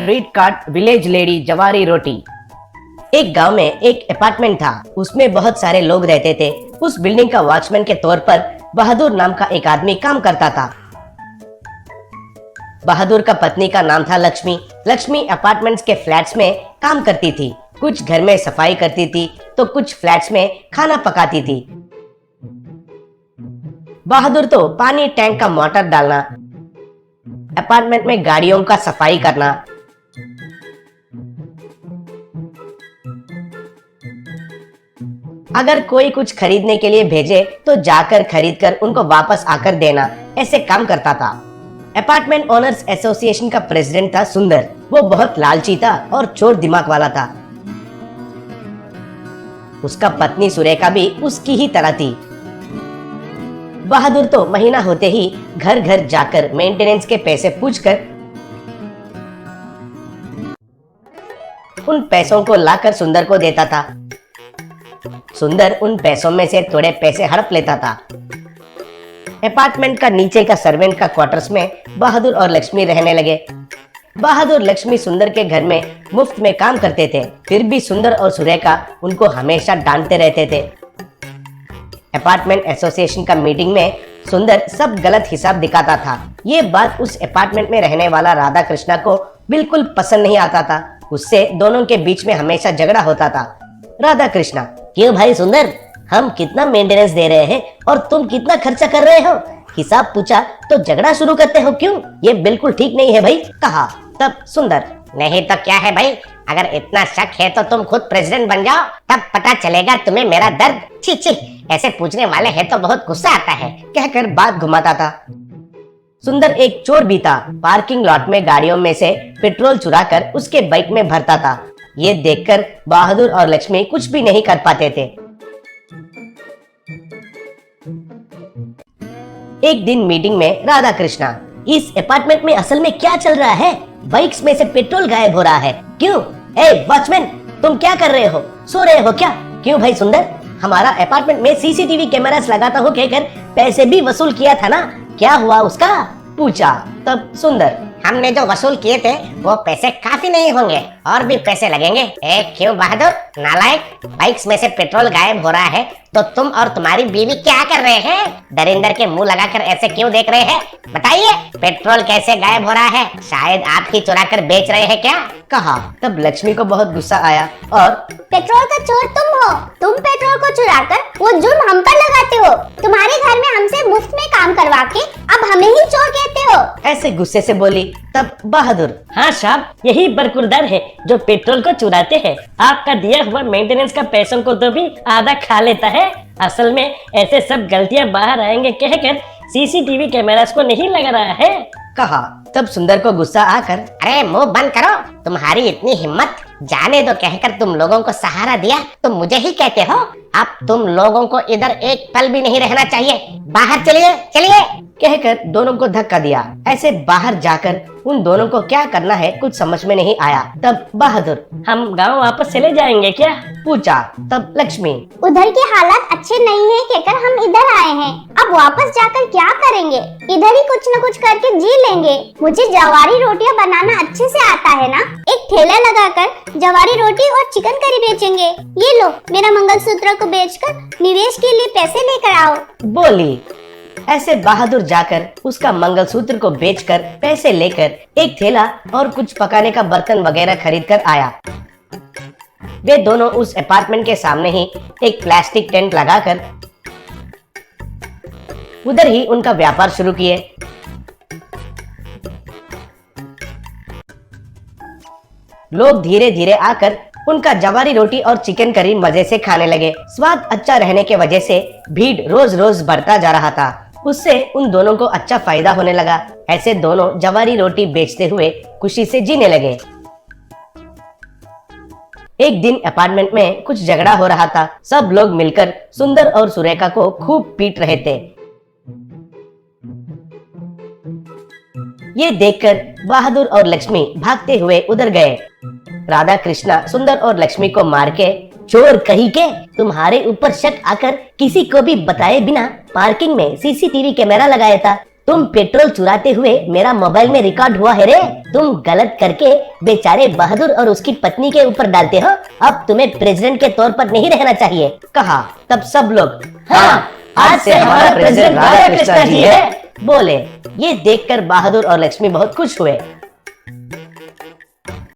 Street cart village lady जवारी रोटी। एक गांव में एक अपार्टमेंट था, उसमें बहुत सारे लोग रहते थे। उस बिल्डिंग का वॉचमैन के तौर पर बहादुर नाम का एक आदमी काम करता था। बहादुर का पत्नी का नाम था लक्ष्मी। लक्ष्मी अपार्टमेंट्स के फ्लैट्स में काम करती थी, कुछ घर में सफाई करती थी तो कुछ फ्लैट्स में खाना पकाती थी। बहादुर तो पानी टैंक का मोटर डालना, अपार्टमेंट में गाड़ियों का सफाई करना, अगर कोई कुछ खरीदने के लिए भेजे तो जाकर खरीदकर उनको वापस आकर देना, ऐसे काम करता था। अपार्टमेंट ओनर्स एसोसिएशन का प्रेसिडेंट था सुंदर। वो बहुत लालची था और चोर दिमाग वाला था। उसका पत्नी सुरेखा भी उसकी ही तरह थी। बहादुर तो महीना होते ही घर घर जाकर मेंटेनेंस के पैसे पूछकर उन पैसों को लाकर सुंदर को देता था। सुंदर उन पैसों में से थोड़े पैसे हड़प लेता था। अपार्टमेंट का नीचे का सर्वेंट का क्वार्टर्स में बहादुर और लक्ष्मी रहने लगे। बहादुर लक्ष्मी सुंदर के घर में मुफ्त में काम करते थे, फिर भी सुंदर और सुरेखा उनको हमेशा डांटते रहते थे। अपार्टमेंट एसोसिएशन का मीटिंग में सुंदर सब गलत हिसाब दिखाता था। ये बात उस अपार्टमेंट में रहने वाला राधा कृष्णा को बिल्कुल पसंद नहीं आता था। उससे दोनों के बीच में हमेशा झगड़ा होता था। राधा कृष्णा, क्यों भाई सुंदर, हम कितना मेंटेनेंस दे रहे हैं और तुम कितना खर्चा कर रहे हो? हिसाब पूछा तो झगड़ा शुरू करते हो क्यों? ये बिल्कुल ठीक नहीं है भाई, कहा। तब सुंदर, नहीं तो क्या है भाई, अगर इतना शक है तो तुम खुद प्रेसिडेंट बन जाओ, तब पता चलेगा तुम्हें मेरा दर्द। छी छी, ऐसे पूछने वाले हैं तो बहुत गुस्सा आता है, कहकर बात घुमाता था। सुंदर एक चोर भी था। पार्किंग लॉट में गाड़ियों में से पेट्रोल चुराकर उसके बाइक में भरता था। ये देखकर बहादुर और लक्ष्मी कुछ भी नहीं कर पाते थे। एक दिन मीटिंग में राधा कृष्णा, इस अपार्टमेंट में असल में क्या चल रहा है? बाइक्स में से पेट्रोल गायब हो रहा है, क्यों? ए वॉचमैन, तुम क्या कर रहे हो? सो रहे हो क्या? क्यों भाई सुंदर, हमारा अपार्टमेंट में सीसीटीवी कैमरास लगाता हो कहकर पैसे भी वसूल किया था ना, क्या हुआ उसका? पूछा। तब सुंदर, हमने जो वसूल किए थे वो पैसे काफी नहीं होंगे, और भी पैसे लगेंगे। क्यों बहादुर नालायक, बाइक्स में से पेट्रोल गायब हो रहा है तो तुम और तुम्हारी बीवी क्या कर रहे हैं? दरिंदर के मुंह लगाकर ऐसे क्यों देख रहे हैं? बताइए, पेट्रोल कैसे गायब हो रहा है? शायद आप ही चुरा कर बेच रहे हैं क्या? कहा। तब लक्ष्मी को बहुत गुस्सा आया और, पेट्रोल का चोर तुम हो, तुम पेट्रोल को चुराकर वो जुर्म हम पर लगाते हो। तुम्हारे घर में हमसे मुफ्त में काम करवा के अब हमें ही चोर कहते हो, ऐसे गुस्से से बोली। तब बहादुर, हाँ साहब, यही बरकुरदार है जो पेट्रोल को चुराते हैं। आपका दिया हुआ मेंटेनेंस का पैसों को तो भी आधा खा लेता है। असल में ऐसे सब गलतियां बाहर आएंगे कहकर सीसीटीवी कैमरास को नहीं लगा रहा है, कहा। तब सुंदर को गुस्सा आकर, अरे मुंह बंद करो, तुम्हारी इतनी हिम्मत, जाने दो कहकर तुम लोगों को सहारा दिया तो मुझे ही कहते हो? अब तुम लोगों को इधर एक पल भी नहीं रहना चाहिए, बाहर चलिए चलिए, कहकर दोनों को धक्का दिया। ऐसे बाहर जाकर उन दोनों को क्या करना है कुछ समझ में नहीं आया। तब बहादुर, हम गांव वापस चले जाएंगे क्या? पूछा। तब लक्ष्मी, उधर के हालात अच्छे नहीं है कहकर हम इधर आए हैं, अब वापस जाकर क्या करेंगे? इधर ही कुछ न कुछ करके जी लेंगे। मुझे जवारी रोटियां बनाना अच्छे से आता है ना, एक ठेला लगाकर जवारी रोटी और चिकन करी बेचेंगे। ये लो, मेरा मंगलसूत्र को बेचकर निवेश के लिए पैसे लेकर आओ, बोली। ऐसे बहादुर जाकर उसका मंगलसूत्र को बेचकर पैसे लेकर एक थैला और कुछ पकाने का बर्तन वगैरह खरीद कर आया। वे दोनों उस अपार्टमेंट के सामने ही एक प्लास्टिक टेंट लगाकर उधर ही उनका व्यापार शुरू किए। लोग धीरे धीरे आकर उनका जवारी रोटी और चिकन करी मजे से खाने लगे। स्वाद अच्छा रहने के वजह से भीड़ रोज रोज बढ़ता जा रहा था। उससे उन दोनों को अच्छा फायदा होने लगा। ऐसे दोनों जवारी रोटी बेचते हुए खुशी से जीने लगे। एक दिन अपार्टमेंट में कुछ झगड़ा हो रहा था। सब लोग मिलकर सुंदर और सुरेखा को खूब पीट रहे थे। ये देखकर बहादुर और लक्ष्मी भागते हुए उधर गए। राधा कृष्णा सुंदर और लक्ष्मी को मार के, चोर कहीं के, तुम्हारे ऊपर शक आकर किसी को भी बताए बिना पार्किंग में सीसीटीवी कैमरा लगाया था, तुम पेट्रोल चुराते हुए मेरा मोबाइल में रिकॉर्ड हुआ है रे। तुम गलत करके बेचारे बहादुर और उसकी पत्नी के ऊपर डालते हो। अब तुम्हें प्रेसिडेंट के तौर पर नहीं रहना चाहिए। कहा तब सब लोग हाँ, आज से हमारा प्रेसिडेंट राधा कृष्णा जी है बोले। ये देखकर बहादुर और लक्ष्मी बहुत खुश हुए